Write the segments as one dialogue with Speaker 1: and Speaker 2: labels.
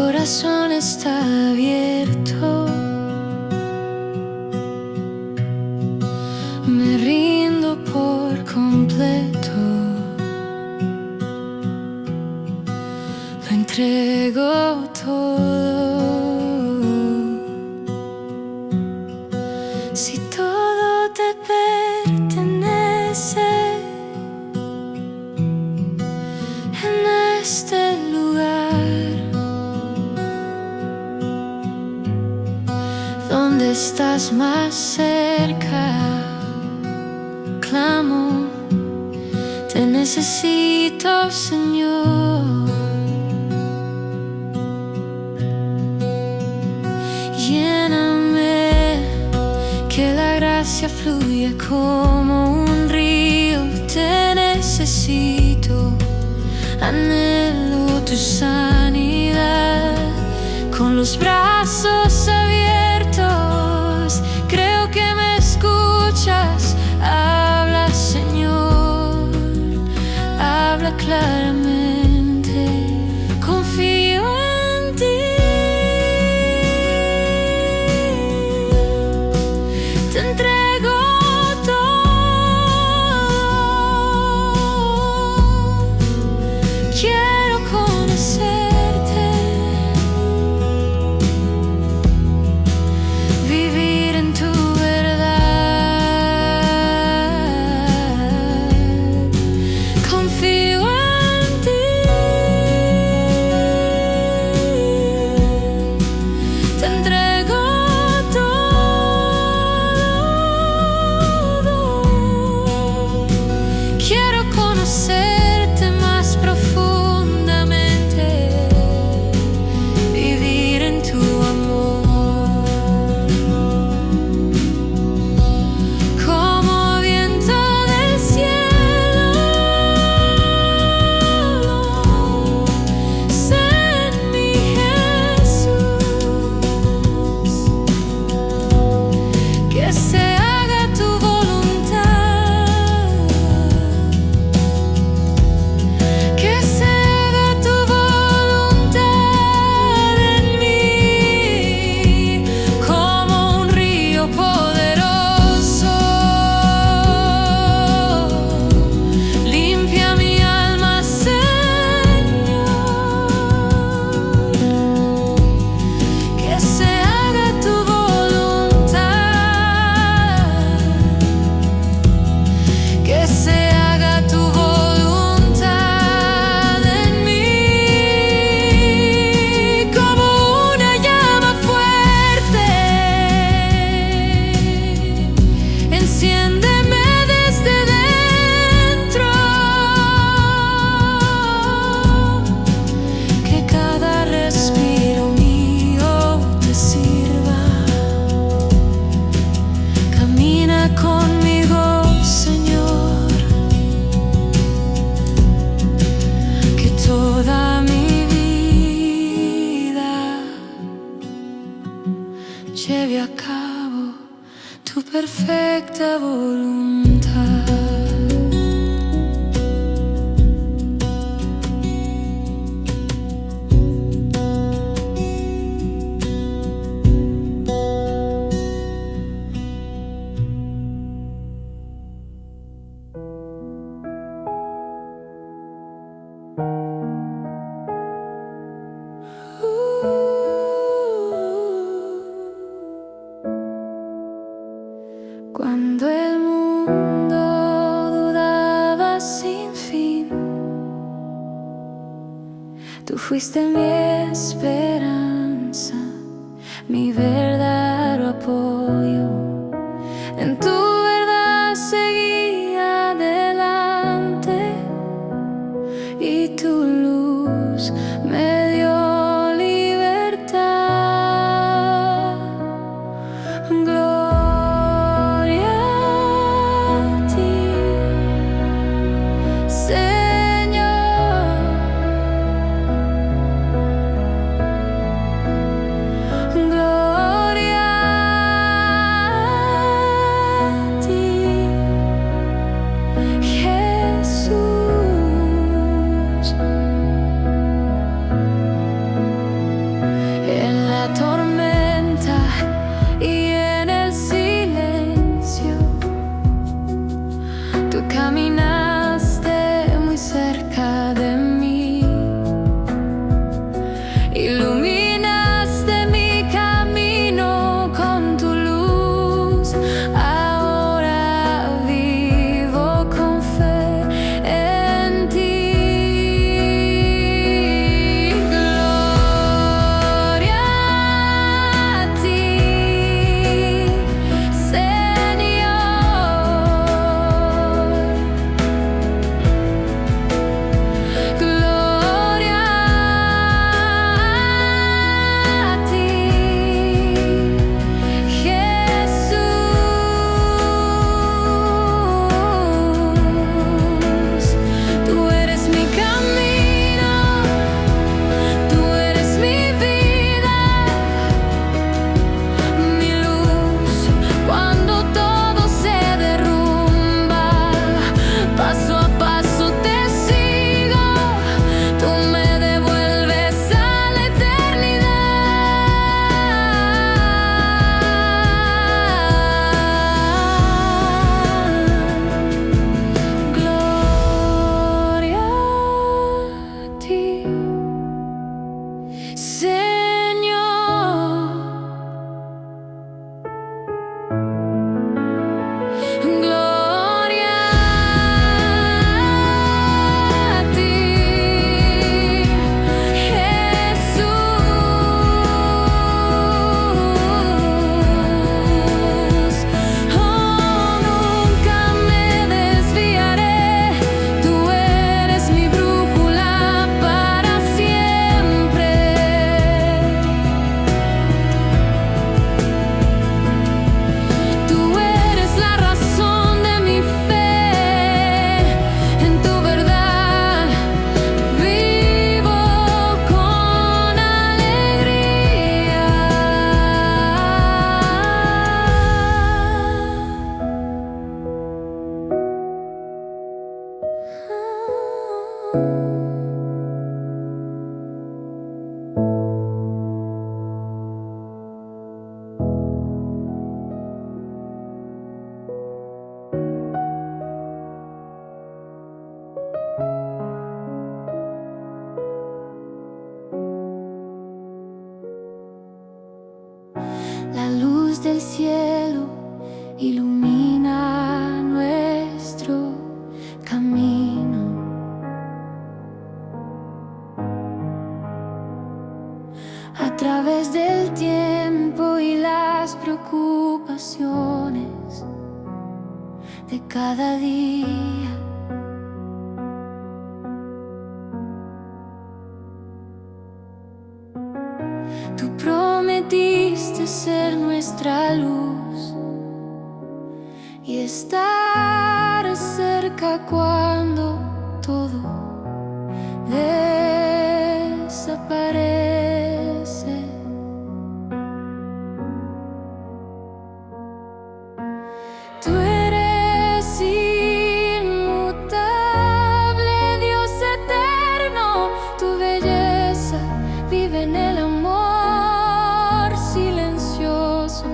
Speaker 1: corazón está abierto. Me rindo por completo. Lo entrego todo. Si todo te pertenece en este lugar, ¿dónde estás más cerca? Clamo, te necesito, Señor. Lléname, que la gracia fluya como un río. Te necesito, anhelo tu sanidad. Con los brazos abiertos, creo que me escuchas. Habla, Señor, habla claramente. Confío en ti. Te entrego todo. Quiero conocerte, vivir en tu verdad. Confío en ti. Te entrego todo. Quiero conocerte más profundamente, vivir en tu amor. Como viento del cielo, sé en mí, Jesús. Que se haga tu voluntad. Que se haga tu voluntad en mí. Como un río poderoso, limpia mi alma, Señor. Que se haga tu voluntad. Que se haga tu voluntad en mí. Como una llama fuerte, enciéndeme desde dentro. Que cada respiro mío te sirva. Camina conmigo, Señor. Que toda mi vida lleve a cabo tu perfecta voluntad. Cuando el mundo dudaba sin fin, tú fuiste mi esperanza, mi verdadero apoyo. En tu verdad seguí adelante y tu luz me dio libertad. Gloria a ti, Señor. Gloria Señor. Gloria a ti, Jesús. Oh, nunca me desviaré, tú eres mi brújula para siempre. Tú eres la razón de mi fe, en tu verdad vivo con alegría. La luz del cielo ilumina nuestro camino. A través del tiempo y las preocupaciones de cada día. Tú prometiste ser nuestra luz y estar cerca cuando todo desaparece. Tú eres inmutable, Dios eterno, tu belleza vive en el amor silencioso.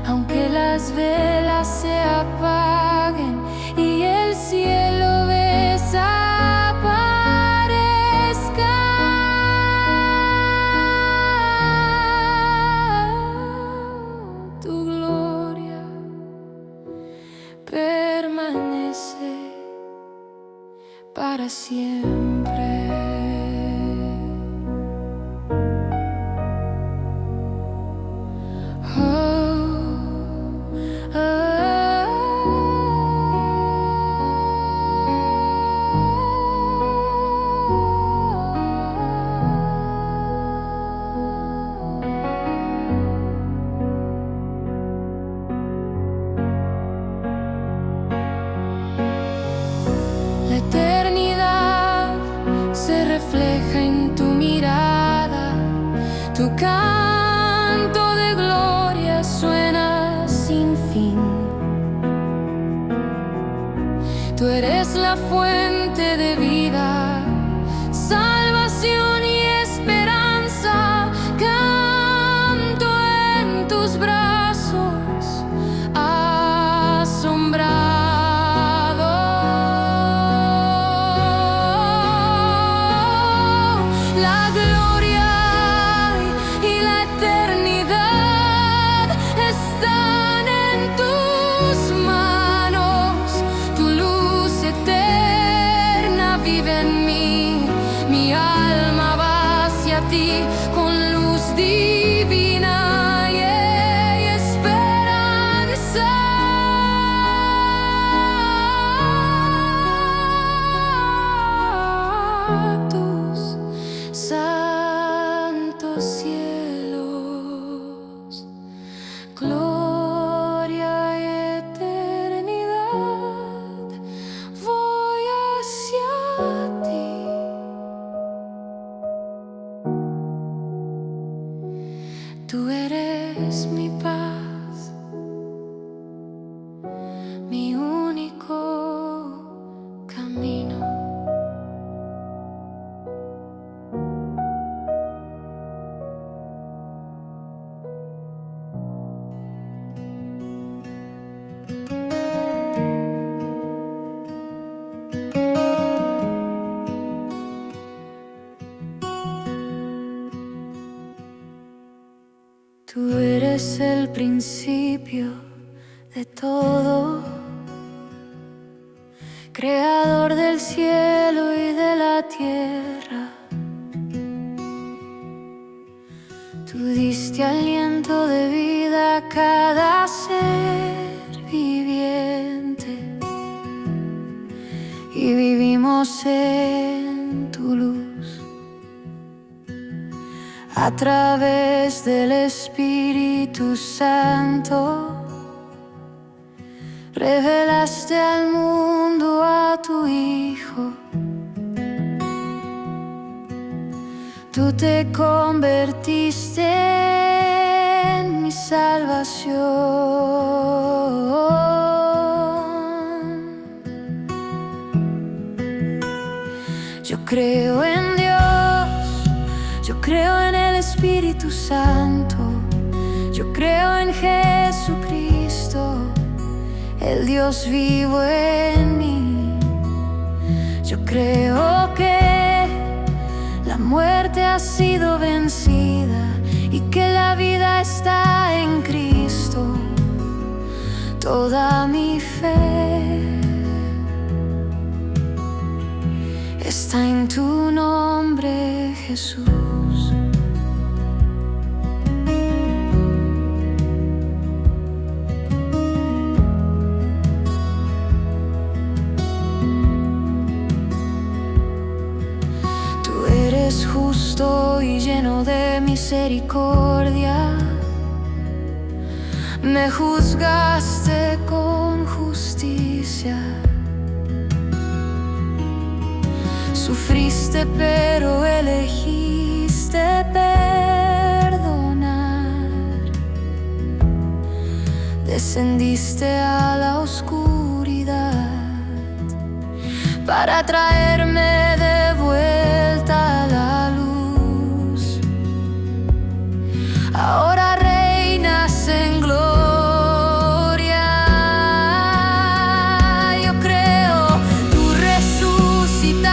Speaker 1: Aunque las velas se apaguen y el cielo desaparezca, tu gloria permanece para siempre. La eternidad se refleja en tu mirada, tu canto de gloria suena sin fin. Tú eres la fuente de vida, salvación y esperanza. Canto en tus brazos, asombrado. La gloria y la eternidad están en tus manos. Tu luz eterna vive en mí. Mi alma va hacia ti con luz divina y esperanza. Tus santos cielos, gloria y eternidad, voy hacia ti. Tú eres mi paz, mi único camino. Tú eres el principio de todo, creador del cielo y de la tierra. Tú diste aliento de vida a cada ser viviente y vivimos en tu luz. A través del Espíritu Santo revelaste al mundo a tu Hijo. Tú te convertiste en mi salvación. Yo creo en Dios, yo creo en el Espíritu Santo, yo creo en Jesucristo, el Dios vivo en mí. Yo creo que la muerte ha sido vencida y que la vida está en Cristo. Toda mi fe está en tu nombre, Jesús. Justo y lleno de misericordia, me juzgaste con justicia. Sufriste pero elegiste perdonar. Descendiste a la oscuridad para traerme de vuelta a la luz. Ahora reinas en gloria. Yo creo, tú resucitaste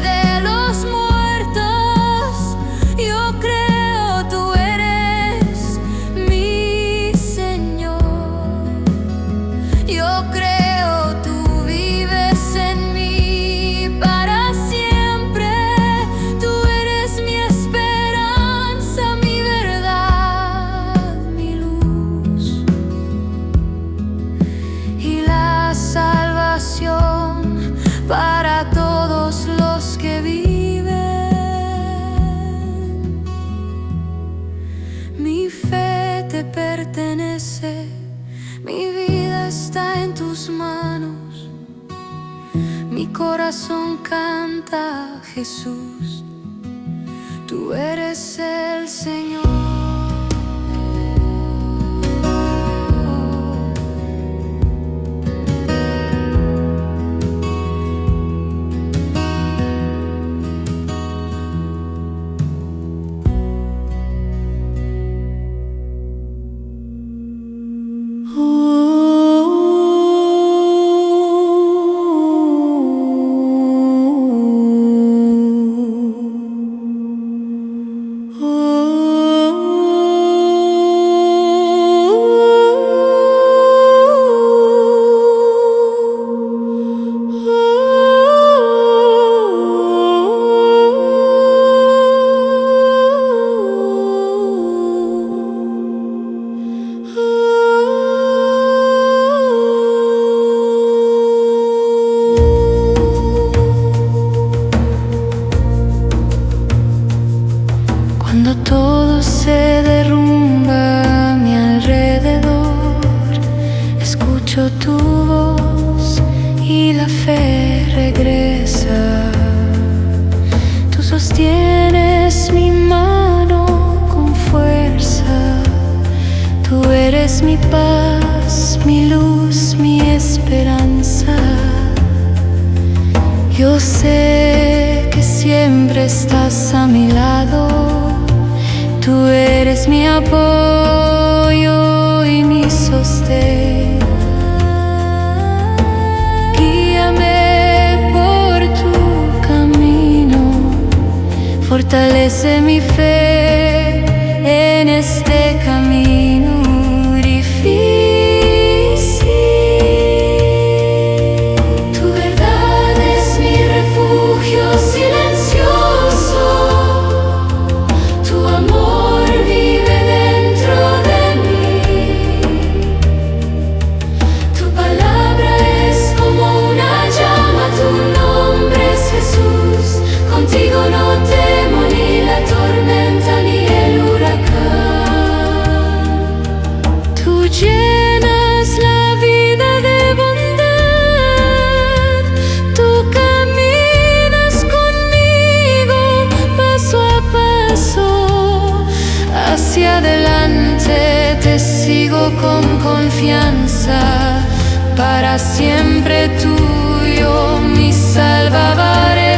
Speaker 1: de los muertos. Yo creo, tú eres mi Señor. Yo creo, tú vives en mí. Para todos los que viven, mi fe te pertenece, mi vida está en tus manos, mi corazón canta, Jesús, tú eres el Señor. Cuando todo se derrumba a mi alrededor, escucho tu voz y la fe regresa. Tú sostienes mi mano con fuerza. Tú eres mi paz, mi luz, mi esperanza. Yo sé que siempre estás a mi lado. Tú eres mi apoyo y mi sostén. Guíame por tu camino, fortalece mi fe en este camino. hacia adelante, te sigo con confianza, para siempre tuyo, mi Salvador.